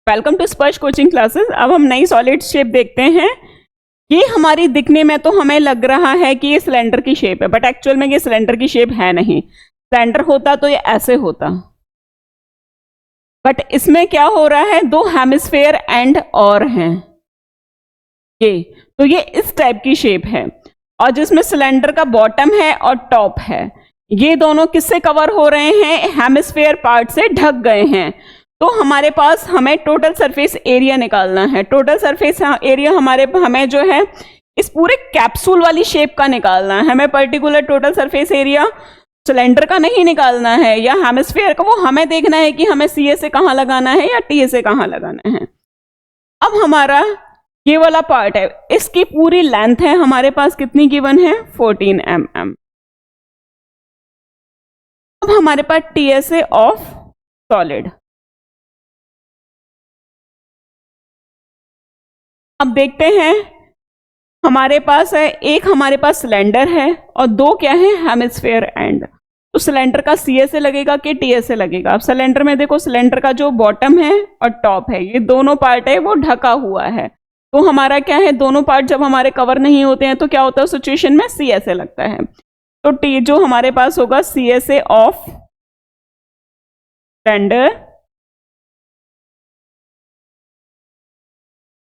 Welcome to स्पर्श coaching classes. अब हम नई सॉलिड शेप देखते हैं। ये हमारी दिखने में तो हमें लग रहा है कि ये सिलेंडर की शेप है, बट एक्चुअल में ये सिलेंडर की शेप है नहीं। सिलेंडर होता तो ये ऐसे होता, बट इसमें क्या हो रहा है, दो हेमिस्फेयर एंड और हैं ये, तो ये इस टाइप की शेप है। और जिसमें सिलेंडर का बॉटम है और टॉप है, ये दोनों किससे कवर हो रहे हैं, हेमिस्फेयर पार्ट से ढक गए हैं। तो हमारे पास हमें टोटल सरफेस एरिया निकालना है। टोटल सरफेस एरिया हमें जो है इस पूरे कैप्सूल वाली शेप का निकालना है। हमें particular total surface area cylinder का नहीं निकालना है या हेमिस्फेयर का, वो हमें देखना है कि हमें सी ए से कहाँ लगाना है या टी ए से कहाँ लगाना है। अब हमारा ये वाला पार्ट है, इसकी पूरी लेंथ है हमारे पास कितनी गिवन है, 14 mm। अब हमारे पास T S A of solid. अब देखते हैं, हमारे पास है एक, हमारे पास सिलेंडर है और दो क्या है, हेमिस्फेयर एंड। तो सिलेंडर का सी ए से लगेगा कि टी ए से लगेगा। अब सिलेंडर में देखो, सिलेंडर का जो बॉटम है और टॉप है, ये दोनों पार्ट है वो ढका हुआ है। तो हमारा क्या है, दोनों पार्ट जब हमारे कवर नहीं होते हैं तो क्या होता है सिचुएशन में, सी ए से लगता है। तो टी जो हमारे पास होगा, सी ए से ऑफ सिलेंडर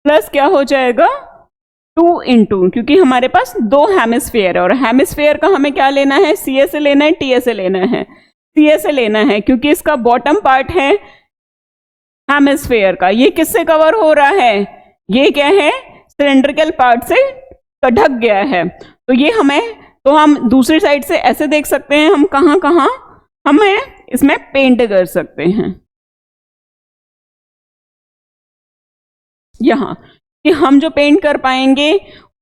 प्लस क्या हो जाएगा, 2 इंटू, क्योंकि हमारे पास दो हेमिस्फेयर है और हेमिस्फेयर का हमें क्या लेना है, सी ए से लेना है, टी ए से लेना है। सी ए से लेना है क्योंकि इसका बॉटम पार्ट है हेमिस्फेयर का। ये किससे कवर हो रहा है, ये क्या है, सिलेंड्रिकल पार्ट से ढक गया है। तो ये हम दूसरी साइड से ऐसे देख सकते हैं, हम कहाँ कहाँ हमें इसमें पेंट कर सकते हैं। यहाँ कि हम जो पेंट कर पाएंगे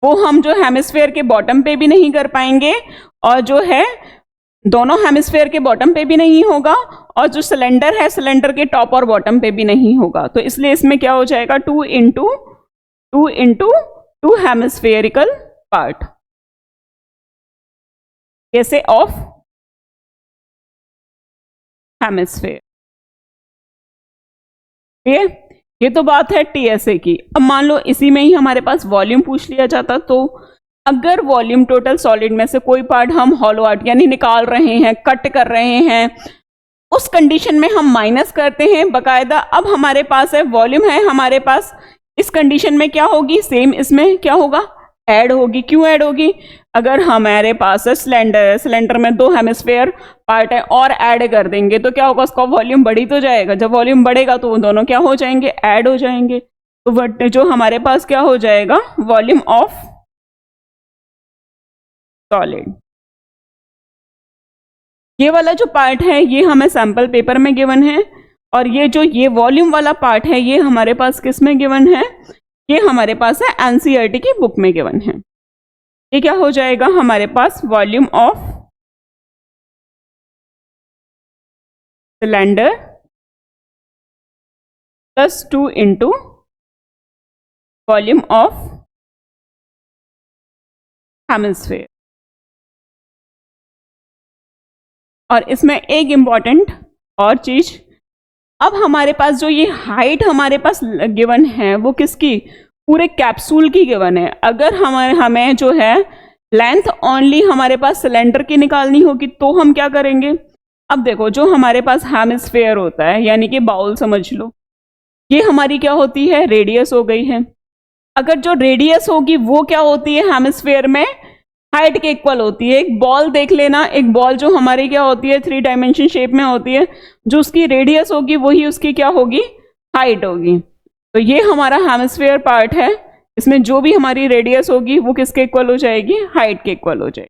वो हम जो हेमिस्फेयर के बॉटम पे भी नहीं कर पाएंगे और जो है दोनों हेमिस्फेयर के बॉटम पे भी नहीं होगा और जो सिलेंडर है सिलेंडर के टॉप और बॉटम पे भी नहीं होगा। तो इसलिए इसमें क्या हो जाएगा, 2 इंटू 2 हेमिस्फेरिकल पार्ट जैसे ऑफ हेमिस्फेयर। ये तो बात है टीएसए की। अब मान लो इसी में ही हमारे पास वॉल्यूम पूछ लिया जाता, तो अगर वॉल्यूम टोटल सॉलिड में से कोई पार्ट हम हॉलो आउट यानी निकाल रहे हैं, कट कर रहे हैं, उस कंडीशन में हम माइनस करते हैं बकायदा। अब हमारे पास है वॉल्यूम है हमारे पास, इस कंडीशन में क्या होगी, सेम इसमें क्या होगा, ऐड होगी। क्यों ऐड होगी, अगर हमारे पास है सिलेंडर, सिलेंडर में दो हेमिस्फेयर पार्ट है और ऐड कर देंगे तो क्या होगा, उसका वॉल्यूम बढ़ी तो जाएगा। जब वॉल्यूम बढ़ेगा तो वो दोनों क्या हो जाएंगे, ऐड हो जाएंगे। तो जो हमारे पास क्या हो जाएगा, वॉल्यूम ऑफ सॉलिड। ये वाला जो पार्ट है ये हमें सैंपल पेपर में गिवन है और ये वॉल्यूम वाला पार्ट है ये हमारे पास किस में गिवन है, ये हमारे पास है एनसीईआरटी की बुक में गिवन है। ये क्या हो जाएगा हमारे पास, volume of cylinder plus 2 into volume of hemisphere. और इसमें एक इंपॉर्टेंट और चीज, अब हमारे पास जो ये हाइट हमारे पास गिवन है वो किसकी, पूरे कैप्सूल की गिवन है। अगर हमें जो है लेंथ ओनली हमारे पास सिलेंडर की निकालनी होगी तो हम क्या करेंगे। अब देखो, जो हमारे पास हेमिस्फेयर होता है यानी कि बाउल समझ लो, ये हमारी क्या होती है, रेडियस हो गई है। अगर जो रेडियस होगी वो क्या होती है, हेमिस्फेयर में हाइट के इक्वल होती है। एक बॉल देख लेना, एक बॉल जो हमारी क्या होती है, 3 डायमेंशन शेप में होती है, जो उसकी रेडियस होगी वही उसकी क्या होगी, हाइट होगी। तो ये हमारा हेमिस्फेयर पार्ट है, इसमें जो भी हमारी रेडियस होगी वो किसके इक्वल हो जाएगी, हाइट के इक्वल हो जाएगी।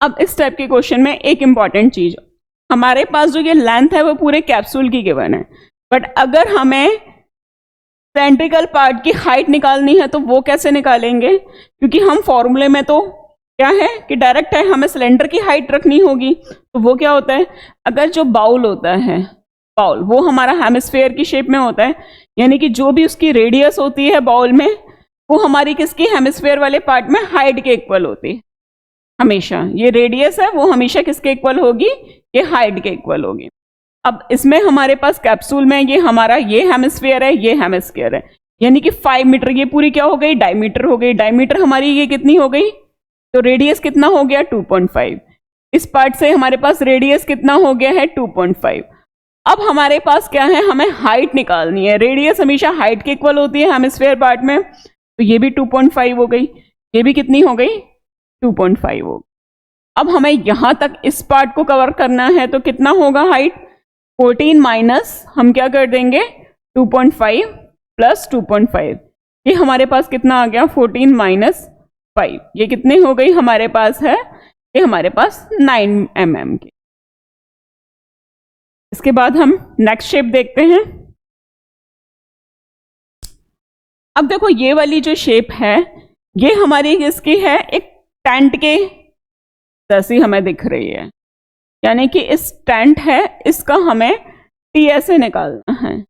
अब इस टाइप के क्वेश्चन में एक इंपॉर्टेंट चीज, हमारे पास जो ये लेंथ है वो पूरे कैप्सूल की गिवन है, बट अगर हमें सेंट्रिकल पार्ट की हाइट निकालनी है तो वो कैसे निकालेंगे, क्योंकि हम फॉर्मूले में तो क्या है कि डायरेक्ट है, हमें सिलेंडर की हाइट रखनी होगी। तो वो क्या होता है, अगर जो बाउल होता है, बाउल वो हमारा हेमिस्फेयर की शेप में होता है, यानी कि जो भी उसकी रेडियस होती है बाउल में वो हमारी किसकी, हेमिस्फेयर वाले पार्ट में हाइट के इक्वल होती है। हमेशा ये रेडियस है वो हमेशा किसके इक्वल होगी, ये हाइट के इक्वल होगी। अब इसमें हमारे पास कैप्सूल में ये हमारा ये हेमिस्फीयर है, ये हेमिस्फीयर है, यानी कि 5 मीटर ये पूरी क्या हो गई, डायमीटर हो गई। डायमीटर हमारी ये कितनी हो गई, तो रेडियस कितना हो गया 2.5। इस पार्ट से हमारे पास रेडियस कितना हो गया है 2.5। अब हमारे पास क्या है, हमें हाइट निकालनी है। रेडियस हमेशा हाइट के इक्वल होती है हेमिस्फीयर पार्ट में, तो ये भी 2.5 हो गई, ये भी कितनी हो गई 2.5 हो गई। अब हमें यहां तक इस पार्ट को कवर करना है, तो कितना होगा हाइट, 14 माइनस हम क्या कर देंगे 2.5 प्लस 2.5, ये हमारे पास कितना आ गया 14 माइनस 5, ये कितने हो गई हमारे पास है, ये हमारे पास 9 mm की। इसके बाद हम नेक्स्ट शेप देखते हैं। अब देखो ये वाली जो शेप है ये हमारी किसकी है, एक टेंट के जैसी हमें दिख रही है, यानी कि इस टेंट है इसका हमें टीएसए निकालना है।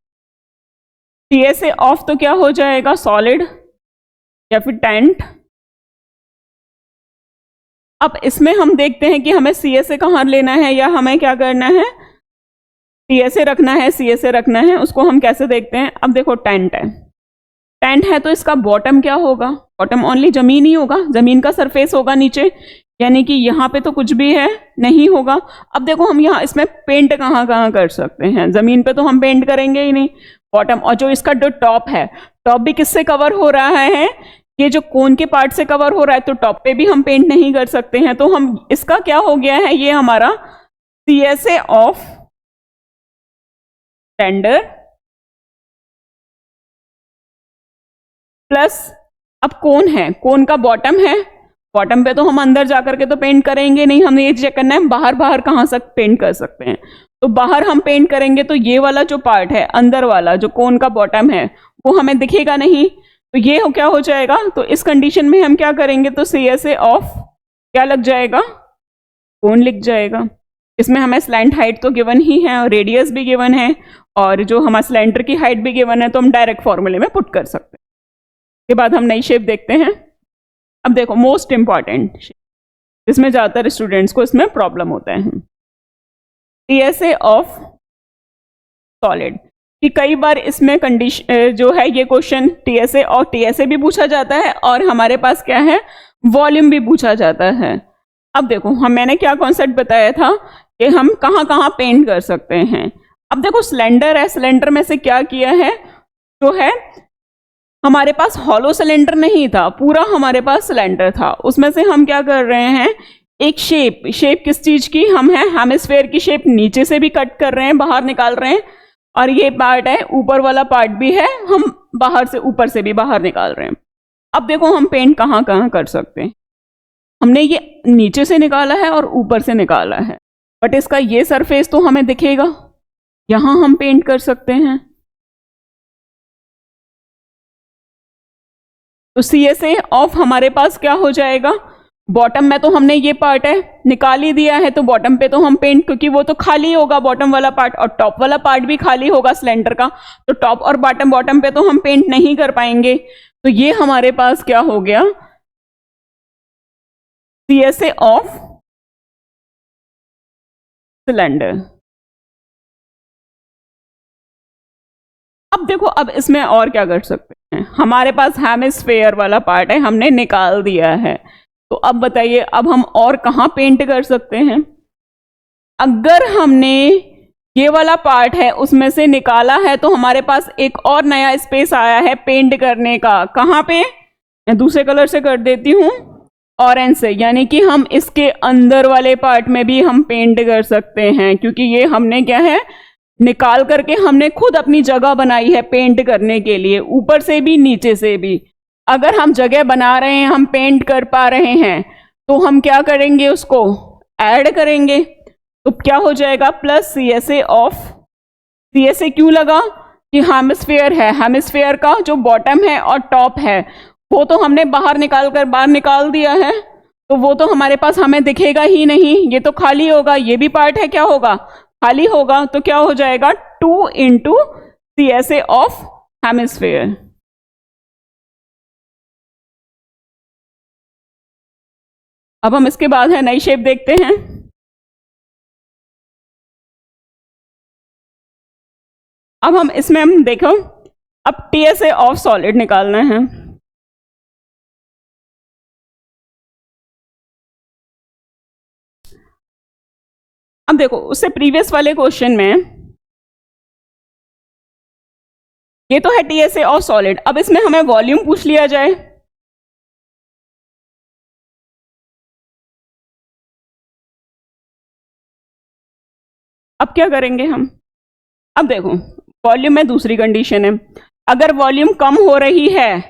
टीएसए ऑफ तो क्या हो जाएगा, सॉलिड या फिर टेंट। अब इसमें हम देखते हैं कि हमें सीएसए कहाँ लेना है या हमें क्या करना है, टीएसए रखना है, सीएसए रखना है। उसको हम कैसे देखते हैं, अब देखो टेंट है, टेंट है तो इसका बॉटम क्या होगा, बॉटम ओनली जमीन ही होगा, जमीन का सरफेस होगा नीचे, यानी कि यहाँ पे तो कुछ भी है नहीं होगा। अब देखो हम यहाँ इसमें पेंट कहाँ कहाँ कर सकते हैं, जमीन पे तो हम पेंट करेंगे ही नहीं, बॉटम। और जो इसका जो टॉप है, टॉप भी किससे कवर हो रहा है, ये जो कोन के पार्ट से कवर हो रहा है, तो टॉप पे भी हम पेंट नहीं कर सकते हैं। तो हम इसका क्या हो गया है, ये हमारा सीएसए ऑफ टेंडर प्लस, अब कोन है, कोन का बॉटम है, बॉटम पे तो हम अंदर जाकर के तो पेंट करेंगे नहीं, हमें ये चेक करना है बाहर बाहर कहाँ से पेंट कर सकते हैं। तो बाहर हम पेंट करेंगे तो ये वाला जो पार्ट है अंदर वाला जो कोन का बॉटम है वो हमें दिखेगा नहीं, तो ये क्या हो जाएगा, तो इस कंडीशन में हम क्या करेंगे, तो सीएसए ऑफ क्या लग जाएगा, कोन लिख जाएगा। इसमें हमें स्लैंट हाइट तो गिवन ही है और रेडियस भी गिवन है और जो हमारा सिलेंडर की हाइट भी गिवन है, तो हम डायरेक्ट फॉर्मूले में पुट कर सकते हैं। के बाद हम नई शेप देखते हैं। अब देखो मोस्ट इंपॉर्टेंट, जिसमें ज़्यादातर स्टूडेंट्स को इसमें प्रॉब्लम होता है, टीएसए ऑफ सॉलिड। कि कई बार इसमें कंडीशन जो है ये क्वेश्चन टीएसए और टीएसए भी पूछा जाता है और हमारे पास क्या है वॉल्यूम भी पूछा जाता है। अब देखो मैंने क्या कॉन्सेप्ट बताया था कि हम कहाँ कहाँ पेंट कर सकते हैं। अब देखो सिलेंडर है, सिलेंडर में से क्या किया है, जो है हमारे पास हॉलो सिलेंडर नहीं था, पूरा हमारे पास सिलेंडर था। उसमें से हम क्या कर रहे हैं, एक शेप, शेप किस चीज की, हम है हेमिस्फीयर की शेप नीचे से भी कट कर रहे हैं, बाहर निकाल रहे हैं, और ये पार्ट है ऊपर वाला पार्ट भी है, हम बाहर से ऊपर से भी बाहर निकाल रहे हैं। अब देखो हम पेंट कहाँ कहाँ कर सकते हैं, हमने ये नीचे से निकाला है और ऊपर से निकाला है, बट इसका ये सरफेस तो हमें दिखेगा, यहां हम पेंट कर सकते हैं। तो सीएसए ऑफ हमारे पास क्या हो जाएगा, बॉटम में तो हमने ये पार्ट है निकाल ही दिया है, तो बॉटम पे तो हम पेंट, क्योंकि वो तो खाली होगा बॉटम वाला पार्ट, और टॉप वाला पार्ट भी खाली होगा सिलेंडर का, तो टॉप और बॉटम, बॉटम पे तो हम पेंट नहीं कर पाएंगे। तो ये हमारे पास क्या हो गया, सीएसए ऑफ सिलेंडर। अब देखो अब इसमें और क्या कर सकते हैं, हमारे पास हेमिस्फीयर वाला पार्ट है हमने निकाल दिया है, तो अब बताइए अब हम और कहाँ पेंट कर सकते हैं। अगर हमने ये वाला पार्ट है उसमें से निकाला है तो हमारे पास एक और नया स्पेस आया है पेंट करने का, कहाँ पे, मैं दूसरे कलर से कर देती हूँ, ऑरेंज से, यानी कि हम इसके अंदर वाले पार्ट में भी हम पेंट कर सकते हैं, क्योंकि ये हमने क्या है निकाल करके हमने खुद अपनी जगह बनाई है पेंट करने के लिए, ऊपर से भी नीचे से भी। अगर हम जगह बना रहे हैं, हम पेंट कर पा रहे हैं, तो हम क्या करेंगे, उसको ऐड करेंगे, तो क्या हो जाएगा प्लस सीएसए ऑफ, सीएसए क्यों लगा कि हेमिस्फीयर है, हेमिस्फीयर का जो बॉटम है और टॉप है वो तो हमने बाहर निकाल दिया है, तो वो तो हमारे पास हमें दिखेगा ही नहीं, ये तो खाली होगा, ये भी पार्ट है क्या होगा, खाली होगा, तो क्या हो जाएगा 2 इंटू सीएसए ऑफ हेमिस्फीयर। अब हम इसके बाद है नई शेप देखते हैं। अब हम इसमें हम देखो, अब टीएसए ऑफ सॉलिड निकालना है। अब देखो उससे प्रीवियस वाले क्वेश्चन में ये तो है टीएसए ऑफ सॉलिड, अब इसमें हमें वॉल्यूम पूछ लिया जाए। अब क्या करेंगे हम? अब देखो वॉल्यूम में दूसरी कंडीशन है, अगर वॉल्यूम कम हो रही है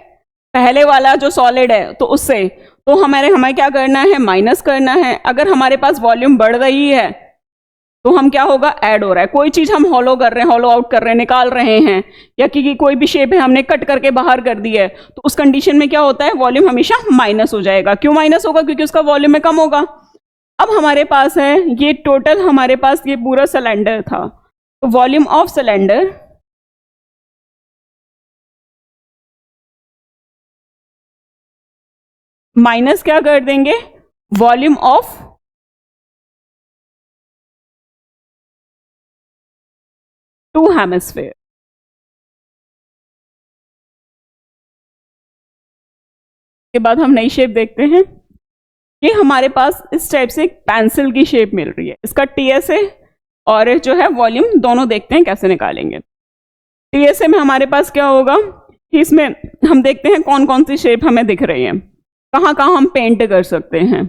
पहले वाला जो सॉलिड है तो उससे, तो हमें क्या करना है, माइनस करना है। अगर हमारे पास वॉल्यूम बढ़ रही है तो हम क्या होगा, ऐड हो रहा है। कोई चीज हम हॉलो कर रहे हैं, हॉलो आउट कर रहे हैं, निकाल रहे हैं, या कि कोई भी शेप है हमने कट करके बाहर कर दी है, तो उस कंडीशन में क्या होता है, वॉल्यूम हमेशा माइनस हो जाएगा। क्यों माइनस होगा? क्योंकि उसका वॉल्यूम में कम होगा। अब हमारे पास है ये टोटल, हमारे पास ये पूरा सिलेंडर था, तो वॉल्यूम ऑफ सिलेंडर माइनस क्या कर देंगे, वॉल्यूम ऑफ टू हेमिस्फीयर। के बाद हम नई शेप देखते हैं। ये हमारे पास इस टाइप से एक पेंसिल की शेप मिल रही है, इसका टीएसए और जो है वॉल्यूम दोनों देखते हैं कैसे निकालेंगे। टीएसए में हमारे पास क्या होगा कि इसमें हम देखते हैं कौन कौन सी शेप हमें दिख रही है, कहाँ कहाँ हम पेंट कर सकते हैं।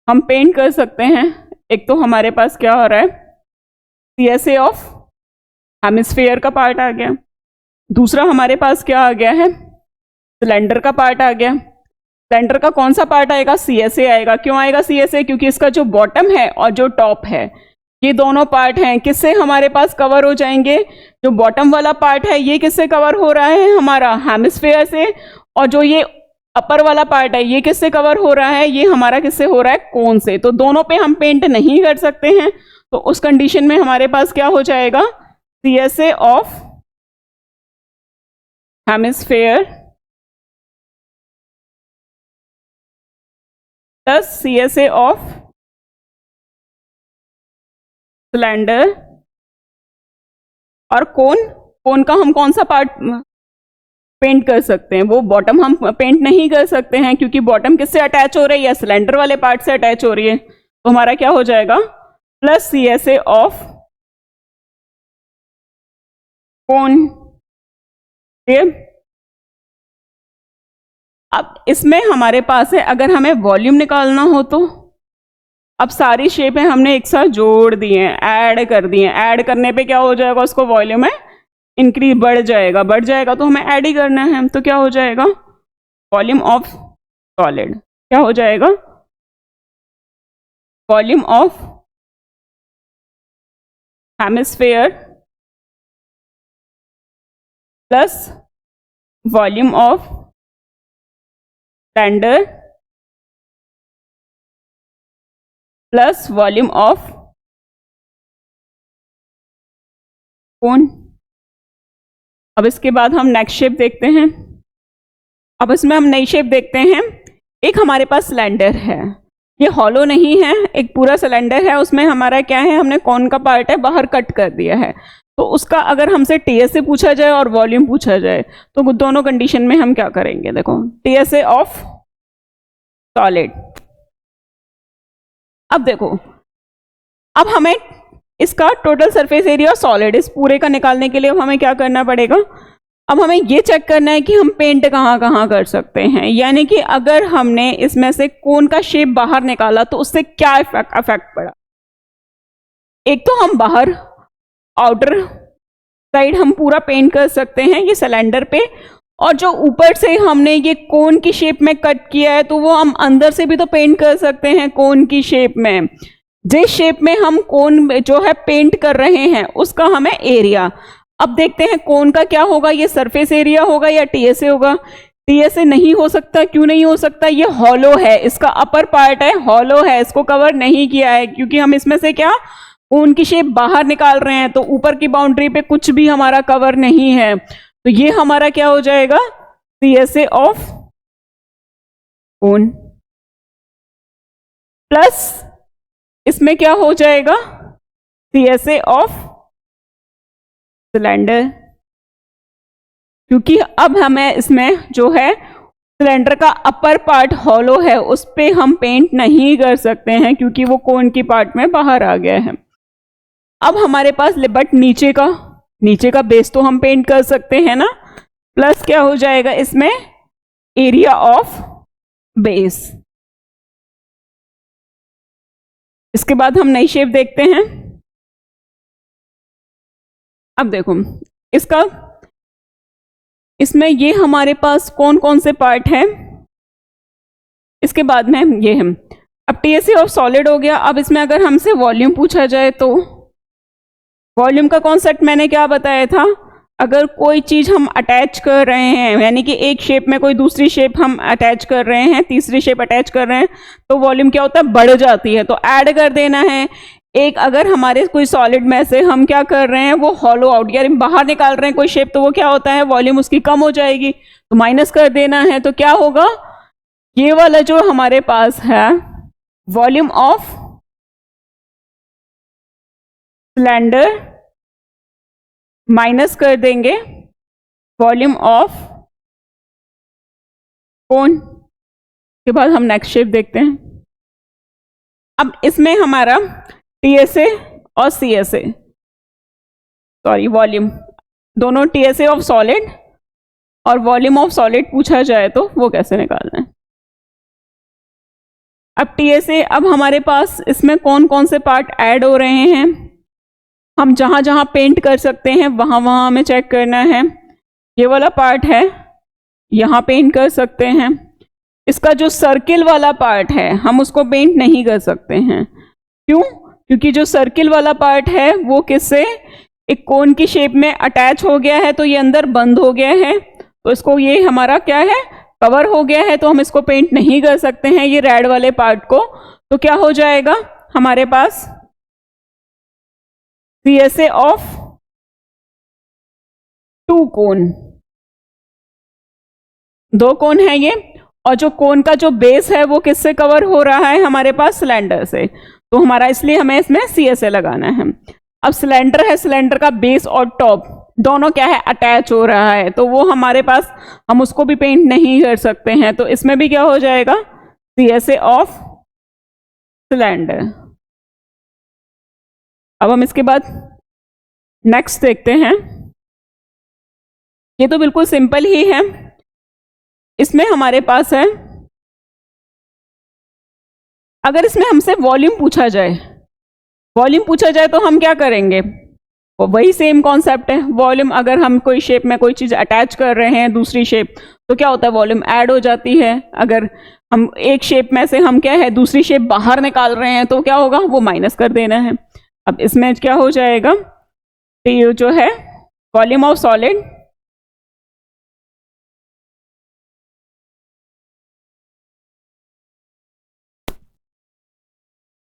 हम पेंट कर सकते हैं, एक तो हमारे पास क्या हो रहा है, टीएसए ऑफ हेमिस्फीयर का पार्ट आ गया। दूसरा हमारे पास क्या आ गया है, सिलेंडर का पार्ट आ गया। सिलेंडर का कौन सा पार्ट आएगा, सीएसए आएगा। क्यों आएगा सीएसए? क्योंकि इसका जो बॉटम है और जो टॉप है, ये दोनों पार्ट हैं किससे हमारे पास कवर हो जाएंगे, जो बॉटम वाला पार्ट है ये किससे कवर हो रहा है, हमारा हेमिस्फीयर से, और जो ये अपर वाला पार्ट है ये किससे कवर हो रहा है, ये हमारा किससे हो रहा है, कोन से। तो दोनों पे हम पेंट नहीं कर सकते हैं, तो उस कंडीशन में हमारे पास क्या हो जाएगा, CSA of hemisphere plus CSA of cylinder. और कोन का हम कौन सा पार्ट पेंट कर सकते हैं, वो बॉटम हम पेंट नहीं कर सकते हैं, क्योंकि बॉटम किससे अटैच हो रही है, सिलेंडर वाले पार्ट से अटैच हो रही है। तो हमारा क्या हो जाएगा, प्लस सीएसए ऑफ कोन। अब इसमें हमारे पास है, अगर हमें वॉल्यूम निकालना हो तो अब सारी शेपें हमने एक साथ जोड़ दी हैं, ऐड कर दी हैं। ऐड करने पे क्या हो जाएगा, उसको वॉल्यूम में इंक्रीज बढ़ जाएगा तो हमें ऐड ही करना है। तो क्या हो जाएगा, वॉल्यूम ऑफ सॉलिड क्या हो जाएगा, volume of hemisphere plus volume of cylinder plus volume of cone. अब इसके बाद हम नेक्स्ट शेप देखते हैं। अब इसमें हम नई शेप देखते हैं। एक हमारे पास सिलेंडर है, ये हॉलो नहीं है, एक पूरा सिलेंडर है, उसमें हमारा क्या है, हमने कौन का पार्ट है बाहर कट कर दिया है। तो उसका अगर हमसे टीएसए पूछा जाए और वॉल्यूम पूछा जाए तो दोनों कंडीशन में हम क्या करेंगे, देखो टीएसए ऑफ सॉलिड। अब देखो, अब हमें इसका टोटल सरफेस एरिया सॉलिड इस पूरे का निकालने के लिए अब हमें क्या करना पड़ेगा, अब हमें ये चेक करना है कि हम पेंट कहाँ कहाँ कर सकते हैं। यानी कि अगर हमने इसमें से कोन का शेप बाहर निकाला तो उससे क्या इफेक्ट पड़ा। एक तो हम बाहर आउटर साइड हम पूरा पेंट कर सकते हैं ये सिलेंडर पे, और जो ऊपर से हमने ये कोन की शेप में कट किया है तो वो हम अंदर से भी तो पेंट कर सकते हैं कोन की शेप में। जिस शेप में हम कोन जो है पेंट कर रहे हैं उसका हमें एरिया, अब देखते हैं कोन का क्या होगा, ये सरफेस एरिया होगा या टीएसए होगा। टीएसए नहीं हो सकता, क्यों नहीं हो सकता, ये हॉलो है, इसका अपर पार्ट है हॉलो है, इसको कवर नहीं किया है, क्योंकि हम इसमें से क्या कोन की शेप बाहर निकाल रहे हैं, तो ऊपर की बाउंड्री पे कुछ भी हमारा कवर नहीं है। तो ये हमारा क्या हो जाएगा, सीएसए ऑफ कोन। प्लस इसमें क्या हो जाएगा, CSA ऑफ सिलेंडर, क्योंकि अब हमें इसमें जो है सिलेंडर का अपर पार्ट हॉलो है, उस पे हम पेंट नहीं कर सकते हैं क्योंकि वो कोन की पार्ट में बाहर आ गया है। अब हमारे पास बट नीचे का बेस तो हम पेंट कर सकते हैं ना, प्लस क्या हो जाएगा इसमें, एरिया ऑफ बेस। इसके बाद हम नई शेप देखते हैं। अब देखो इसमें ये हमारे पास कौन कौन से पार्ट हैं, इसके बाद में ये है। अब TSA ऑफ सॉलिड हो गया। अब इसमें अगर हमसे वॉल्यूम पूछा जाए तो वॉल्यूम का कॉन्सेप्ट मैंने क्या बताया था, अगर कोई चीज हम अटैच कर रहे हैं, यानी कि एक शेप में कोई दूसरी शेप हम अटैच कर रहे हैं, तीसरी शेप अटैच कर रहे हैं, तो वॉल्यूम क्या होता है, बढ़ जाती है, तो ऐड कर देना है। एक अगर हमारे कोई सॉलिड में से हम क्या कर रहे हैं, वो हॉलो आउट यानी बाहर निकाल रहे हैं कोई शेप, तो वो क्या होता है, वॉल्यूम उसकी कम हो जाएगी, तो माइनस कर देना है। तो क्या होगा, ये वाला जो हमारे पास है वॉल्यूम ऑफ सिलेंडर माइनस कर देंगे वॉल्यूम ऑफ कोन। के बाद हम नेक्स्ट शेप देखते हैं। अब इसमें हमारा TSA और CSA वॉल्यूम दोनों, TSA ऑफ सॉलिड और वॉल्यूम ऑफ सॉलिड पूछा जाए तो वो कैसे निकालना है। अब TSA, अब हमारे पास इसमें कौन कौन से पार्ट ऐड हो रहे हैं, हम जहां जहां पेंट कर सकते हैं वहां वहां हमें चेक करना है। ये वाला पार्ट है, यहां पेंट कर सकते हैं। इसका जो सर्किल वाला पार्ट है हम उसको पेंट नहीं कर सकते हैं, क्यों, क्योंकि जो सर्किल वाला पार्ट है वो किससे, एक कोन की शेप में अटैच हो गया है, तो ये अंदर बंद हो गया है, तो इसको ये हमारा क्या है, कवर हो गया है, तो हम इसको पेंट नहीं कर सकते हैं ये रेड वाले पार्ट को। तो क्या हो जाएगा हमारे पास, CSA ऑफ 2 कोन, 2 कोन है ये, और जो कोन का जो बेस है वो किससे कवर हो रहा है, हमारे पास सिलेंडर से, तो हमारा इसलिए हमें इसमें CSA लगाना है। अब सिलेंडर है, सिलेंडर का बेस और टॉप दोनों क्या है, अटैच हो रहा है, तो वो हमारे पास, हम उसको भी पेंट नहीं कर सकते हैं, तो इसमें भी क्या हो जाएगा, CSA ऑफ सिलेंडर। अब हम इसके बाद नेक्स्ट देखते हैं। ये तो बिल्कुल सिंपल ही है। इसमें हमारे पास है, अगर इसमें हमसे वॉल्यूम पूछा जाए तो हम क्या करेंगे, वो वही सेम कॉन्सेप्ट है। वॉल्यूम, अगर हम कोई शेप में कोई चीज अटैच कर रहे हैं दूसरी शेप, तो क्या होता है, वॉल्यूम ऐड हो जाती है। अगर हम एक शेप में से हम क्या है दूसरी शेप बाहर निकाल रहे हैं, तो क्या होगा, वो माइनस कर देना है। अब इसमें क्या हो जाएगा, तो ये जो है volume of solid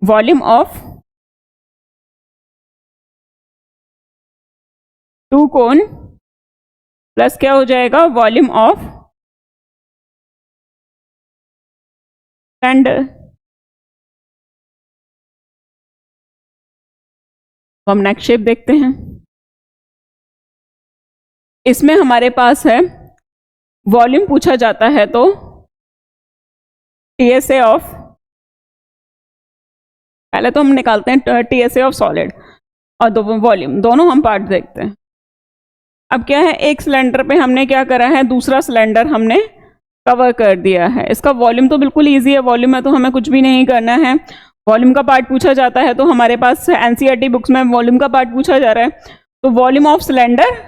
volume of 2 cone plus क्या हो जाएगा, वॉल्यूम ऑफ सिलेंडर। तो हम नेक्स्ट शेप देखते हैं। इसमें हमारे पास है, वॉल्यूम पूछा जाता है तो TSA ऑफ, पहले तो हम निकालते हैं TSA ऑफ सॉलिड और वॉल्यूम, दोनों हम पार्ट देखते हैं। अब क्या है, एक सिलेंडर पे हमने क्या करा है, दूसरा सिलेंडर हमने कवर कर दिया है। इसका वॉल्यूम तो बिल्कुल इजी है, वॉल्यूम में तो हमें कुछ भी नहीं करना है। वॉल्यूम का पार्ट पूछा जाता है तो हमारे पास NCERT बुक्स में वॉल्यूम का पार्ट पूछा जा रहा है, तो volume of cylinder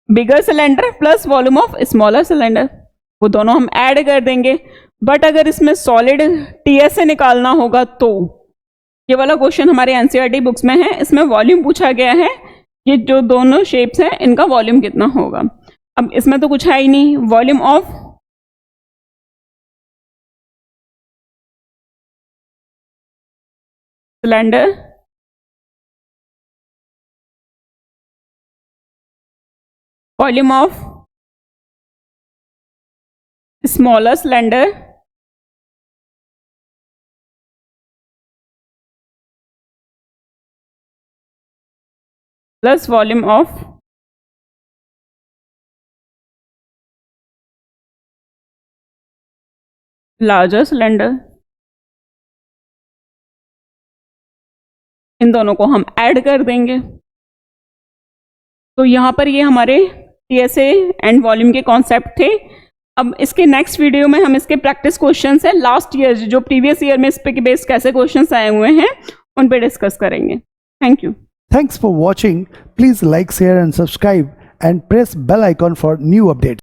bigger cylinder plus volume of smaller cylinder, वो दोनों हम ऐड कर देंगे। बट अगर इसमें सॉलिड TSA निकालना होगा तो ये वाला क्वेश्चन हमारे NCERT बुक्स में है, इसमें वॉल्यूम पूछा गया है, ये जो दोनों शेप्स हैं इनका वॉल्यूम कितना होगा। अब इसमें तो कुछ है ही नहीं, volume of cylinder volume of smaller cylinder plus volume of larger cylinder. इन दोनों को हम ऐड कर देंगे। तो यहाँ पर ये हमारे टीएसए एंड वॉल्यूम के कॉन्सेप्ट थे। अब इसके नेक्स्ट वीडियो में हम इसके प्रैक्टिस क्वेश्चंस है लास्ट ईयर जो प्रीवियस ईयर में इस पे बेस्ड कैसे क्वेश्चंस आए हुए हैं उन पे डिस्कस करेंगे। Thank you. Thanks for watching. Please like, share and subscribe and press bell icon for new updates.